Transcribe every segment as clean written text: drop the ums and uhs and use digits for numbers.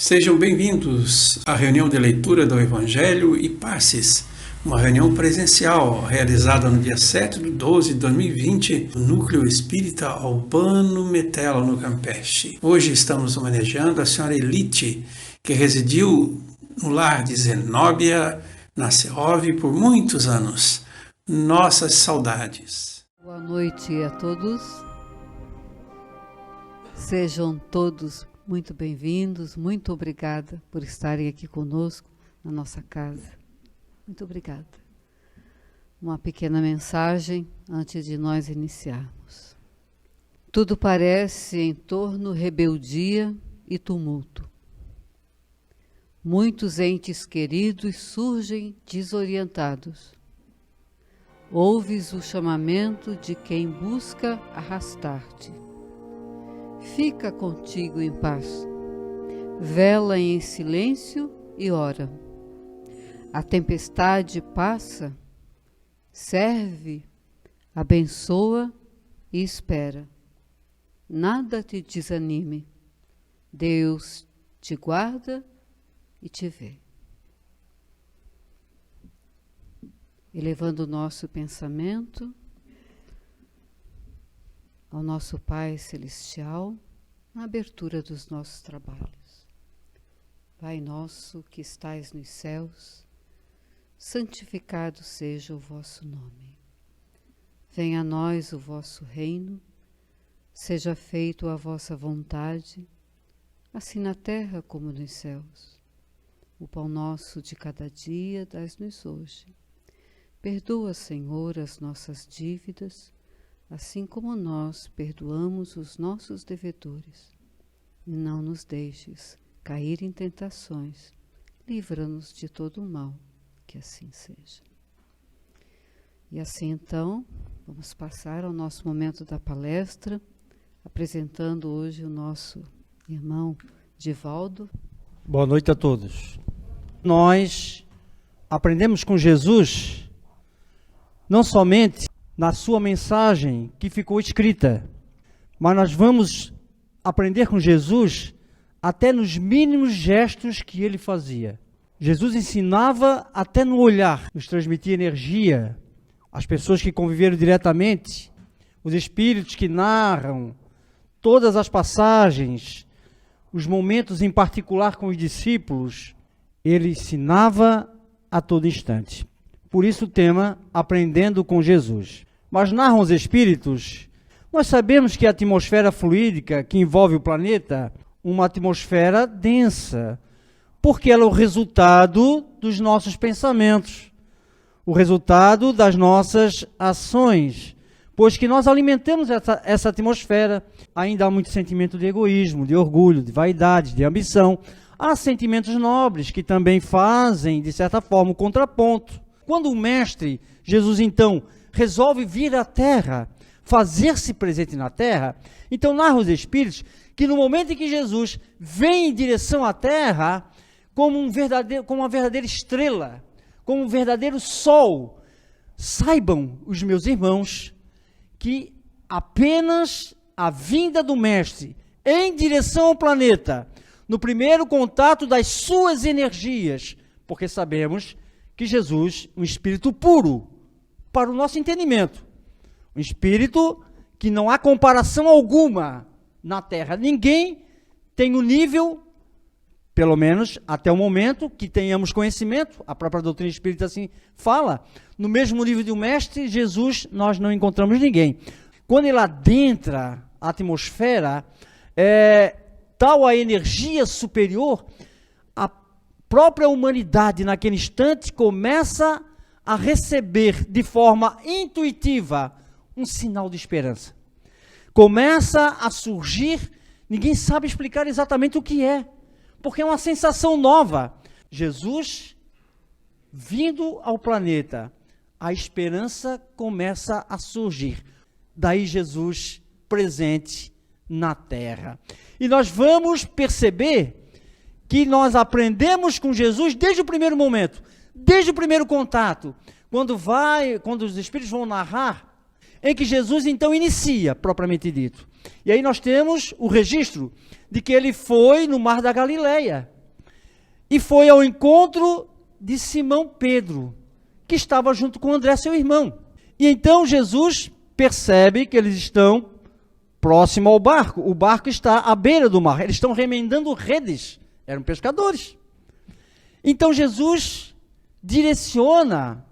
Sejam bem-vindos à reunião de leitura do Evangelho e Passes, uma reunião presencial realizada no dia 7/12/2020 no Núcleo Espírita Albano Metelo, no Campeche. Hoje estamos homenageando a senhora Elite, que residiu no lar de Zenóbia, na Seove, por muitos anos. Nossas saudades. Boa noite a todos. Sejam todos muito bem-vindos, muito obrigada por estarem aqui conosco na nossa casa. Muito obrigada. Uma pequena mensagem antes de nós iniciarmos. Tudo parece em torno rebeldia e tumulto. Muitos entes queridos surgem desorientados. Ouves o chamamento de quem busca arrastar-te. Fica contigo em paz, vela em silêncio e ora. A tempestade passa, serve, abençoa e espera. Nada te desanime, Deus te guarda e te vê. Elevando o nosso pensamento ao nosso Pai Celestial, na abertura dos nossos trabalhos. Pai nosso que estais nos céus, santificado seja o vosso nome. Venha a nós o vosso reino, seja feito a vossa vontade, assim na terra como nos céus. O pão nosso de cada dia dai-nos hoje. Perdoa, Senhor, as nossas dívidas, assim como nós perdoamos os nossos devedores. E não nos deixes cair em tentações, livra-nos de todo o mal, que assim seja. E assim então, vamos passar ao nosso momento da palestra, apresentando hoje o nosso irmão Divaldo. Boa noite a todos. Nós aprendemos com Jesus, não somente na sua mensagem que ficou escrita, mas nós vamos aprender com Jesus até nos mínimos gestos que ele fazia. Jesus ensinava até no olhar, nos transmitia energia. As pessoas que conviveram diretamente, os espíritos que narram todas as passagens, os momentos em particular com os discípulos, ele ensinava a todo instante. Por isso o tema, Aprendendo com Jesus. Mas narram os espíritos, nós sabemos que a atmosfera fluídica que envolve o planeta, uma atmosfera densa, porque ela é o resultado dos nossos pensamentos, o resultado das nossas ações, pois que nós alimentamos essa atmosfera, ainda há muito sentimento de egoísmo, de orgulho, de vaidade, de ambição. Há sentimentos nobres que também fazem, de certa forma, o contraponto. Quando o Mestre, Jesus então, resolve vir à Terra, fazer-se presente na Terra, então narra os Espíritos que no momento em que Jesus vem em direção à Terra, como uma verdadeira estrela, como um verdadeiro sol, saibam os meus irmãos que apenas a vinda do Mestre em direção ao planeta, no primeiro contato das suas energias, porque sabemos que Jesus, um Espírito puro, para o nosso entendimento, um Espírito que não há comparação alguma na Terra. Ninguém tem o nível, pelo menos até o momento que tenhamos conhecimento, a própria doutrina espírita assim fala, no mesmo nível do Mestre, Jesus, nós não encontramos ninguém. Quando ele adentra a atmosfera, tal a energia superior, a própria humanidade naquele instante começa a receber de forma intuitiva um sinal de esperança. Começa a surgir, ninguém sabe explicar exatamente o que é, porque é uma sensação nova. Jesus vindo ao planeta, a esperança começa a surgir. Daí Jesus presente na Terra. E nós vamos perceber que nós aprendemos com Jesus desde o primeiro momento, desde o primeiro contato, quando os Espíritos vão narrar, em que Jesus então inicia, propriamente dito. E aí nós temos o registro de que ele foi no Mar da Galileia e foi ao encontro de Simão Pedro, que estava junto com André, seu irmão. E então Jesus percebe que eles estão próximo ao barco. O barco está à beira do mar. Eles estão remendando redes. Eram pescadores. Então Jesus direciona-se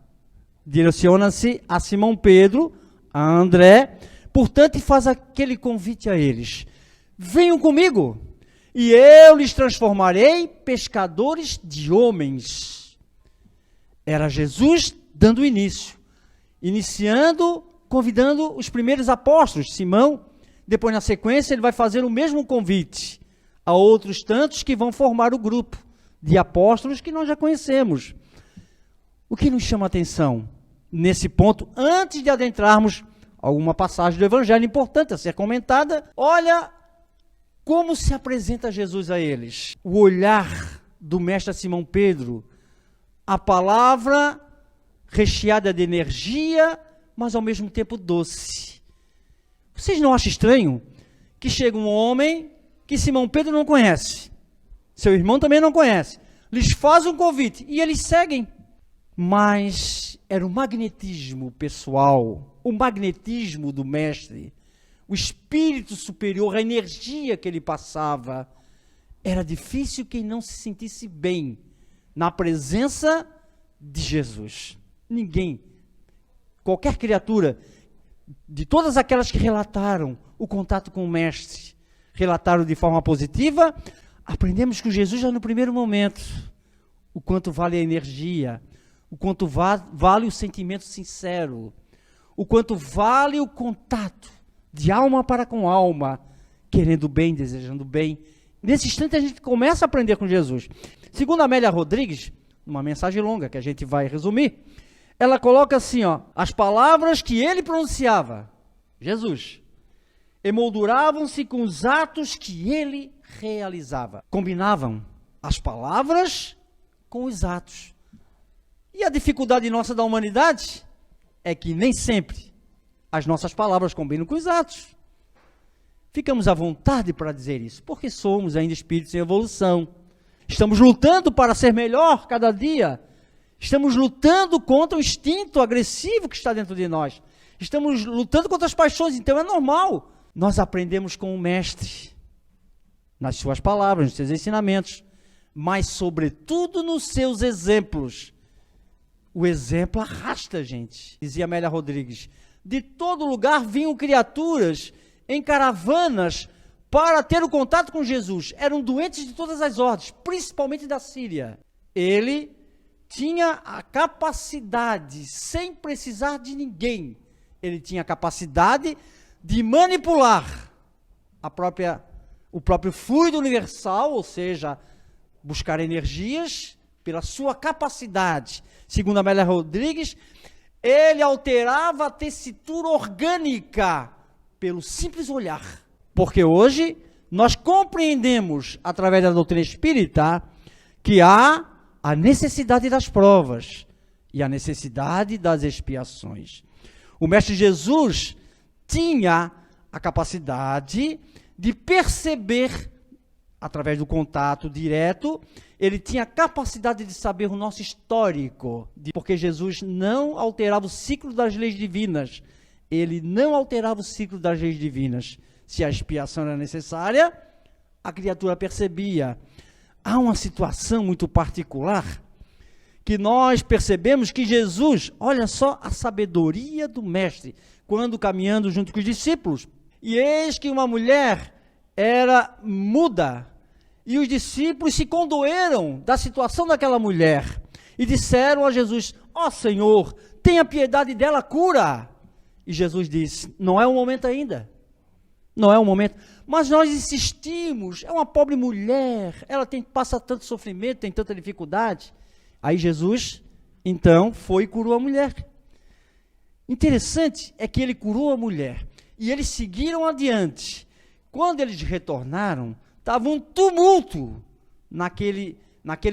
a Simão Pedro, a André, portanto, e faz aquele convite a eles: venham comigo, e eu lhes transformarei pescadores de homens. Era Jesus dando início, convidando os primeiros apóstolos, Simão. Depois, na sequência, ele vai fazer o mesmo convite a outros tantos que vão formar o grupo de apóstolos que nós já conhecemos. O que nos chama a atenção nesse ponto, antes de adentrarmos alguma passagem do Evangelho importante a ser comentada, olha como se apresenta Jesus a eles. O olhar do mestre Simão Pedro, a palavra recheada de energia, mas ao mesmo tempo doce. Vocês não acham estranho que chega um homem que Simão Pedro não conhece, seu irmão também não conhece, lhes faz um convite e eles seguem? Mas era o magnetismo pessoal, o magnetismo do mestre, o espírito superior, a energia que ele passava. Era difícil quem não se sentisse bem na presença de Jesus. Ninguém, qualquer criatura, de todas aquelas que relataram o contato com o mestre, relataram de forma positiva. Aprendemos com Jesus já no primeiro momento o quanto vale a energia, o quanto vale o sentimento sincero, o quanto vale o contato de alma para com alma, querendo bem, desejando bem. Nesse instante a gente começa a aprender com Jesus. Segundo Amélia Rodrigues, uma mensagem longa que a gente vai resumir, ela coloca assim, as palavras que ele pronunciava, Jesus, emolduravam-se com os atos que ele realizava. Combinavam as palavras com os atos. E a dificuldade nossa da humanidade é que nem sempre as nossas palavras combinam com os atos. Ficamos à vontade para dizer isso, porque somos ainda espíritos em evolução. Estamos lutando para ser melhor cada dia. Estamos lutando contra o instinto agressivo que está dentro de nós. Estamos lutando contra as paixões, então é normal. Nós aprendemos com o mestre, nas suas palavras, nos seus ensinamentos, mas sobretudo nos seus exemplos. O exemplo arrasta a gente. Dizia Amélia Rodrigues, de todo lugar vinham criaturas em caravanas para ter o contato com Jesus. Eram doentes de todas as ordens, principalmente da Síria. Ele tinha a capacidade, sem precisar de ninguém, ele tinha a capacidade de manipular o próprio fluido universal, ou seja, buscar energias pela sua capacidade. Segundo Amélia Rodrigues, ele alterava a tessitura orgânica pelo simples olhar. Porque hoje nós compreendemos, através da doutrina espírita, que há a necessidade das provas e a necessidade das expiações. O Mestre Jesus tinha a capacidade de perceber, através do contato direto, ele tinha a capacidade de saber o nosso histórico, porque Jesus não alterava o ciclo das leis divinas. Ele não alterava o ciclo das leis divinas. Se a expiação era necessária, a criatura percebia. Há uma situação muito particular que nós percebemos que Jesus, olha só a sabedoria do mestre, quando caminhando junto com os discípulos, e eis que uma mulher era muda, e os discípulos se condoeram da situação daquela mulher, e disseram a Jesus, ó Senhor, tenha piedade dela, cura. E Jesus disse, não é o momento ainda. Não é o momento, mas nós insistimos, é uma pobre mulher, ela passa tanto sofrimento, tem tanta dificuldade. Aí Jesus, então, foi e curou a mulher. Interessante é que ele curou a mulher, e eles seguiram adiante. Quando eles retornaram, estava um tumulto naquele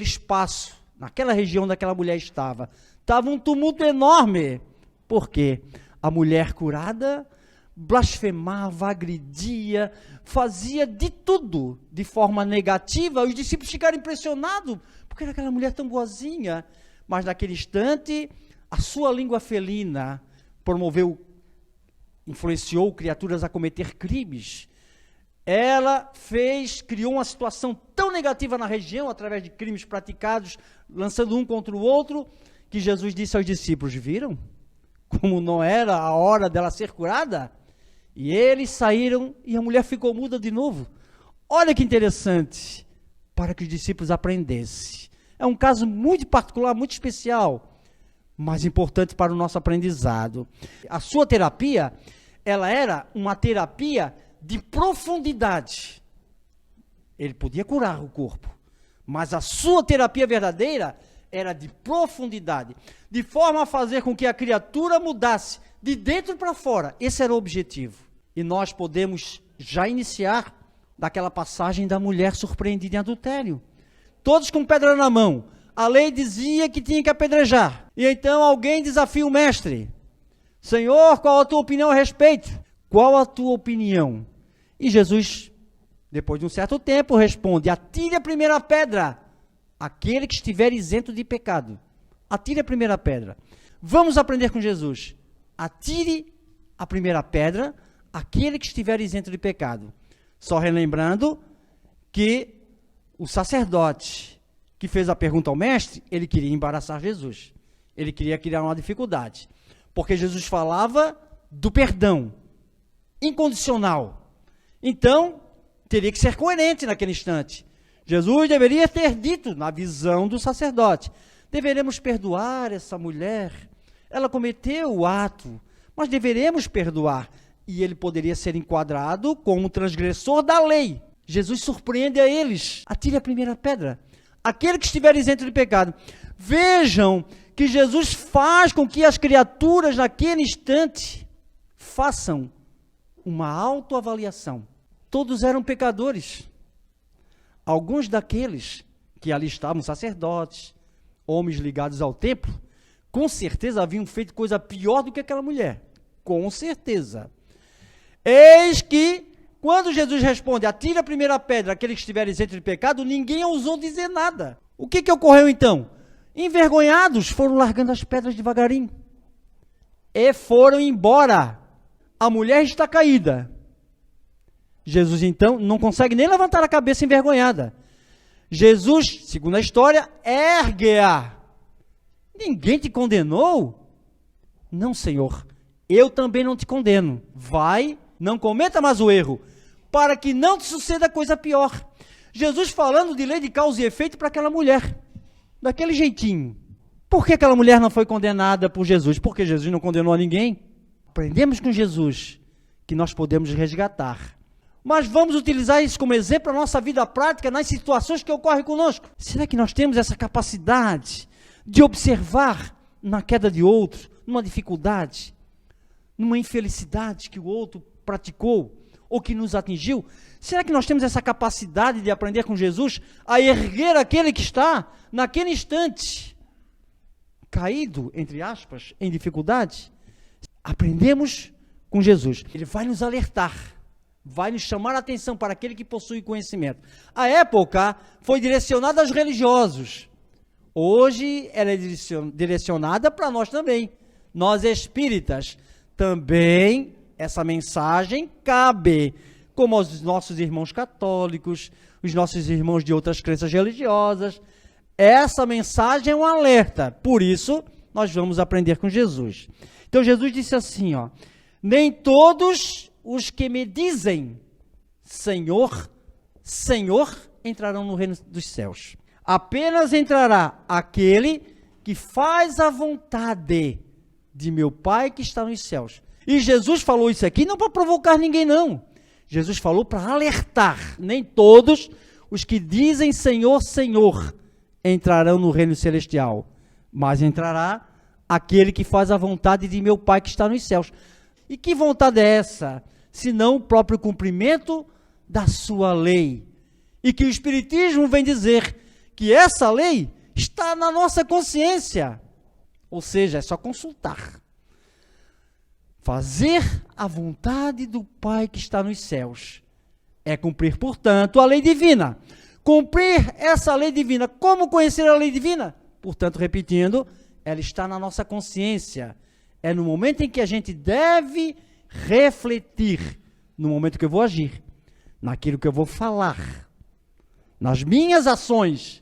espaço, naquela região onde aquela mulher estava. Estava um tumulto enorme. Por quê? A mulher curada, blasfemava, agredia, fazia de tudo de forma negativa. Os discípulos ficaram impressionados, porque era aquela mulher tão boazinha. Mas naquele instante, a sua língua felina influenciou criaturas a cometer crimes. Ela criou uma situação tão negativa na região, através de crimes praticados, lançando um contra o outro, que Jesus disse aos discípulos: viram como não era a hora dela ser curada? E eles saíram e a mulher ficou muda de novo. Olha que interessante, para que os discípulos aprendessem. É um caso muito particular, muito especial, mas importante para o nosso aprendizado. A sua terapia, ela era uma terapia de profundidade. Ele podia curar o corpo, mas a sua terapia verdadeira era de profundidade, de forma a fazer com que a criatura mudasse de dentro para fora. Esse era o objetivo. E nós podemos já iniciar daquela passagem da mulher surpreendida em adultério. Todos com pedra na mão. A lei dizia que tinha que apedrejar. E então alguém desafia o mestre: Senhor, qual a tua opinião a respeito? Qual a tua opinião? E Jesus, depois de um certo tempo, responde: atire a primeira pedra, aquele que estiver isento de pecado. Atire a primeira pedra. Vamos aprender com Jesus. Atire a primeira pedra, aquele que estiver isento de pecado. Só relembrando que o sacerdote que fez a pergunta ao mestre, ele queria embaraçar Jesus. Ele queria criar uma dificuldade. Porque Jesus falava do perdão incondicional. Então, teria que ser coerente naquele instante. Jesus deveria ter dito, na visão do sacerdote: deveremos perdoar essa mulher. Ela cometeu o ato, mas deveremos perdoar. E ele poderia ser enquadrado como transgressor da lei. Jesus surpreende a eles: atire a primeira pedra, aquele que estiver isento de pecado. Vejam que Jesus faz com que as criaturas naquele instante façam uma autoavaliação. Todos eram pecadores. Alguns daqueles que ali estavam, sacerdotes, homens ligados ao templo, com certeza haviam feito coisa pior do que aquela mulher. Com certeza. Eis que, quando Jesus responde: atire a primeira pedra, aquele que estiver isento de pecado, ninguém ousou dizer nada. O que ocorreu então? Envergonhados, foram largando as pedras devagarinho. E foram embora. A mulher está caída. Jesus, então, não consegue nem levantar a cabeça envergonhada. Jesus, segundo a história, ergue-a. Ninguém te condenou? Não, Senhor. Eu também não te condeno. Vai, não cometa mais o erro, para que não te suceda coisa pior. Jesus falando de lei de causa e efeito para aquela mulher, daquele jeitinho. Por que aquela mulher não foi condenada por Jesus? Porque Jesus não condenou a ninguém. Aprendemos com Jesus que nós podemos resgatar. Mas vamos utilizar isso como exemplo na nossa vida prática, nas situações que ocorrem conosco. Será que nós temos essa capacidade de observar na queda de outro, numa dificuldade, numa infelicidade que o outro praticou ou que nos atingiu? Será que nós temos essa capacidade de aprender com Jesus a erguer aquele que está naquele instante caído, entre aspas, em dificuldade? Aprendemos com Jesus. Ele vai nos alertar, vai nos chamar a atenção para aquele que possui conhecimento. A época foi direcionada aos religiosos. Hoje ela é direcionada para nós também. Nós espíritas, também essa mensagem cabe, como aos nossos irmãos católicos, os nossos irmãos de outras crenças religiosas. Essa mensagem é um alerta. Por isso, nós vamos aprender com Jesus. Então, Jesus disse assim, ó: nem todos os que me dizem Senhor, Senhor, entrarão no reino dos céus. Apenas entrará aquele que faz a vontade de meu Pai que está nos céus. E Jesus falou isso aqui não para provocar ninguém, não. Jesus falou para alertar. Nem todos os que dizem Senhor, Senhor entrarão no reino celestial, mas entrará aquele que faz a vontade de meu Pai que está nos céus. E que vontade é essa? Senão o próprio cumprimento da sua lei. E que o Espiritismo vem dizer que essa lei está na nossa consciência. Ou seja, é só consultar. Fazer a vontade do Pai que está nos céus é cumprir, portanto, a lei divina. Cumprir essa lei divina. Como conhecer a lei divina? Portanto, repetindo, ela está na nossa consciência. É no momento em que a gente deve refletir, no momento que eu vou agir, naquilo que eu vou falar, nas minhas ações.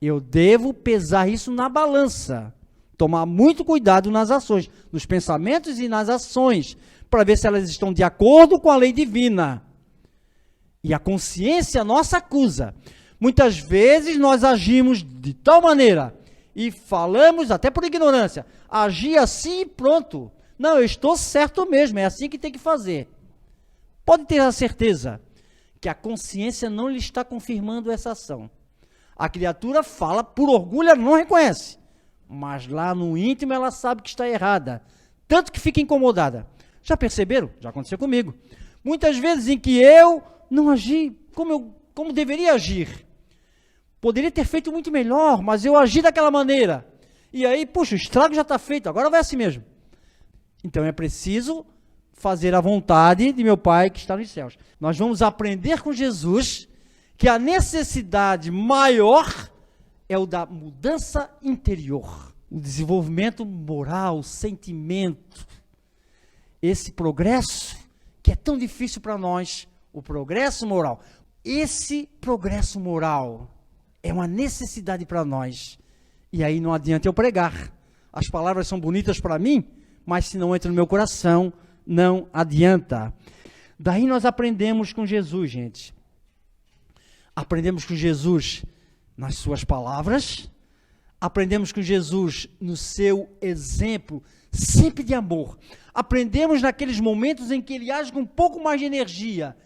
Eu devo pesar isso na balança. Tomar muito cuidado nas ações, nos pensamentos e nas ações, para ver se elas estão de acordo com a lei divina. E a consciência nossa acusa. Muitas vezes nós agimos de tal maneira e falamos, até por ignorância, agir assim e pronto. Não, eu estou certo mesmo, é assim que tem que fazer. Pode ter a certeza que a consciência não lhe está confirmando essa ação. A criatura fala, por orgulho, ela não reconhece. Mas lá no íntimo ela sabe que está errada. Tanto que fica incomodada. Já perceberam? Já aconteceu comigo. Muitas vezes em que eu não agi como deveria agir. Poderia ter feito muito melhor, mas eu agi daquela maneira. E aí, puxa, o estrago já está feito, agora vai assim mesmo. Então é preciso fazer a vontade de meu Pai que está nos céus. Nós vamos aprender com Jesus que a necessidade maior é o da mudança interior, o desenvolvimento moral, sentimento. Esse progresso que é tão difícil para nós, o progresso moral. Esse progresso moral é uma necessidade para nós. E aí não adianta eu pregar. As palavras são bonitas para mim, mas se não entra no meu coração, não adianta. Daí nós aprendemos com Jesus, gente. Aprendemos com Jesus nas suas palavras, aprendemos com Jesus no seu exemplo, sempre de amor. Aprendemos naqueles momentos em que ele age com um pouco mais de energia,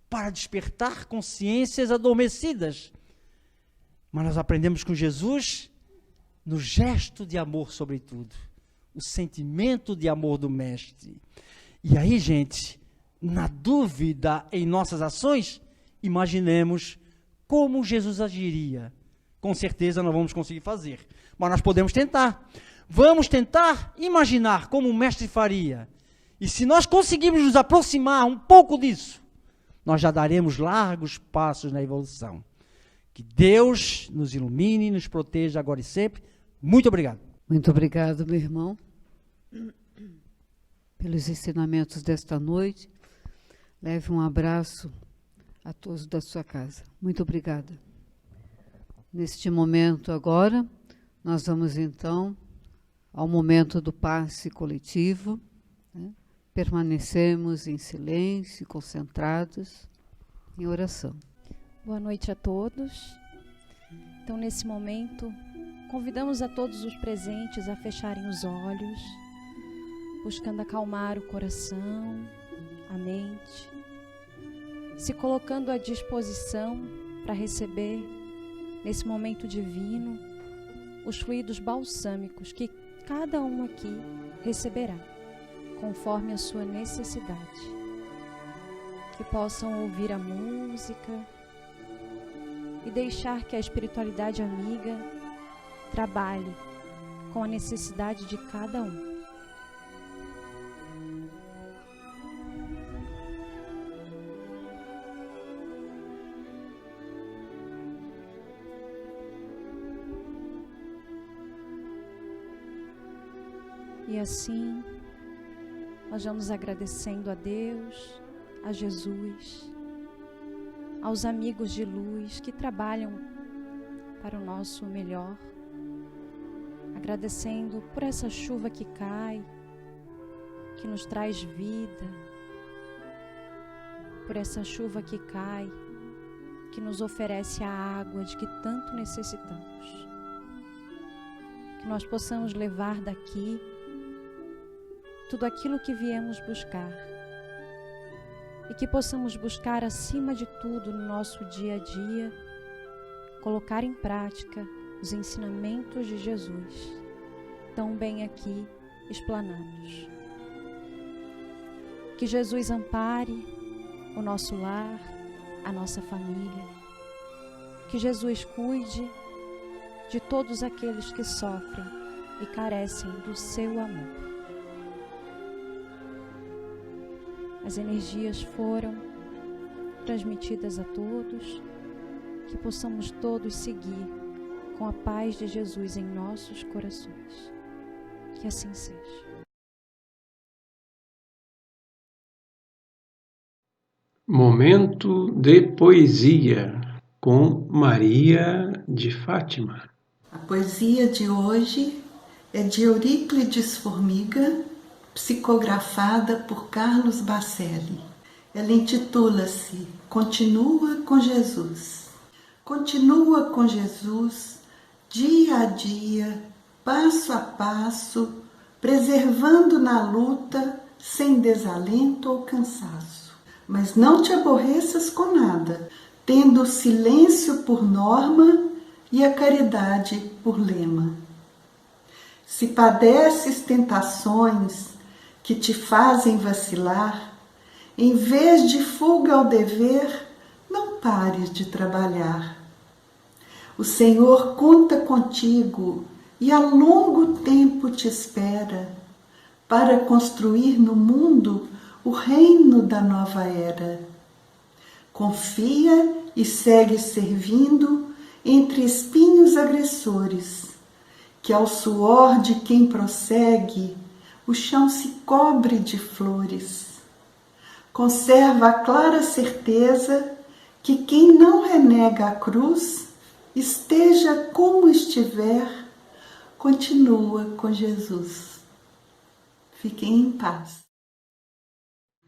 para despertar consciências adormecidas. Mas nós aprendemos com Jesus no gesto de amor, sobretudo, o sentimento de amor do Mestre. E aí, gente, na dúvida em nossas ações, imaginemos como Jesus agiria. Com certeza não vamos conseguir fazer, mas nós podemos tentar. Vamos tentar imaginar como o Mestre faria. E se nós conseguirmos nos aproximar um pouco disso, nós já daremos largos passos na evolução. Que Deus nos ilumine e nos proteja agora e sempre. Muito obrigado. Muito obrigado, meu irmão, pelos ensinamentos desta noite. Leve um abraço a todos da sua casa. Muito obrigada. Neste momento agora, nós vamos então ao momento do passe coletivo, né? Permanecemos em silêncio, concentrados em oração. Boa noite a todos. Então, nesse momento, convidamos a todos os presentes a fecharem os olhos, buscando acalmar o coração, a mente, se colocando à disposição para receber, nesse momento divino, os fluidos balsâmicos que cada um aqui receberá, conforme a sua necessidade. Que possam ouvir a música e deixar que a espiritualidade amiga trabalhe com a necessidade de cada um. E assim, nós vamos agradecendo a Deus, a Jesus, aos amigos de luz que trabalham para o nosso melhor, agradecendo por essa chuva que cai, que nos traz vida, por essa chuva que cai, que nos oferece a água de que tanto necessitamos. Que nós possamos levar daqui tudo aquilo que viemos buscar e que possamos buscar acima de tudo no nosso dia a dia, colocar em prática os ensinamentos de Jesus, tão bem aqui explanados. Que Jesus ampare o nosso lar, a nossa família, que Jesus cuide de todos aqueles que sofrem e carecem do seu amor. as energias foram transmitidas a todos, que possamos todos seguir com a paz de Jesus em nossos corações. Que assim seja. Momento de poesia com Maria de Fátima. A poesia de hoje é de Euríclides Formiga, psicografada por Carlos Bacelli. Ela intitula-se Continua com Jesus. Continua com Jesus, dia a dia, passo a passo, preservando na luta, sem desalento ou cansaço. Mas não te aborreças com nada, tendo o silêncio por norma e a caridade por lema. Se padeces tentações que te fazem vacilar, em vez de fuga ao dever, não pares de trabalhar. O Senhor conta contigo e a longo tempo te espera para construir no mundo o reino da nova era. Confia e segue servindo entre espinhos agressores, que ao suor de quem prossegue o chão se cobre de flores. Conserva a clara certeza que quem não renega a cruz, esteja como estiver, continua com Jesus. Fiquem em paz.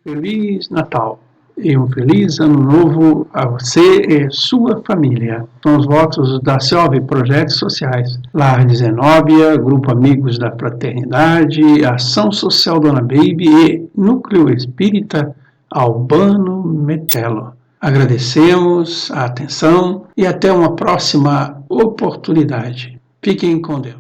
Feliz Natal e um feliz Ano Novo a você e sua família. São os votos da CEOV Projetos Sociais, Lar de Zenóbia, Grupo Amigos da Fraternidade, Ação Social Dona Baby e Núcleo Espírita Albano Metelo. Agradecemos a atenção e até uma próxima oportunidade. Fiquem com Deus.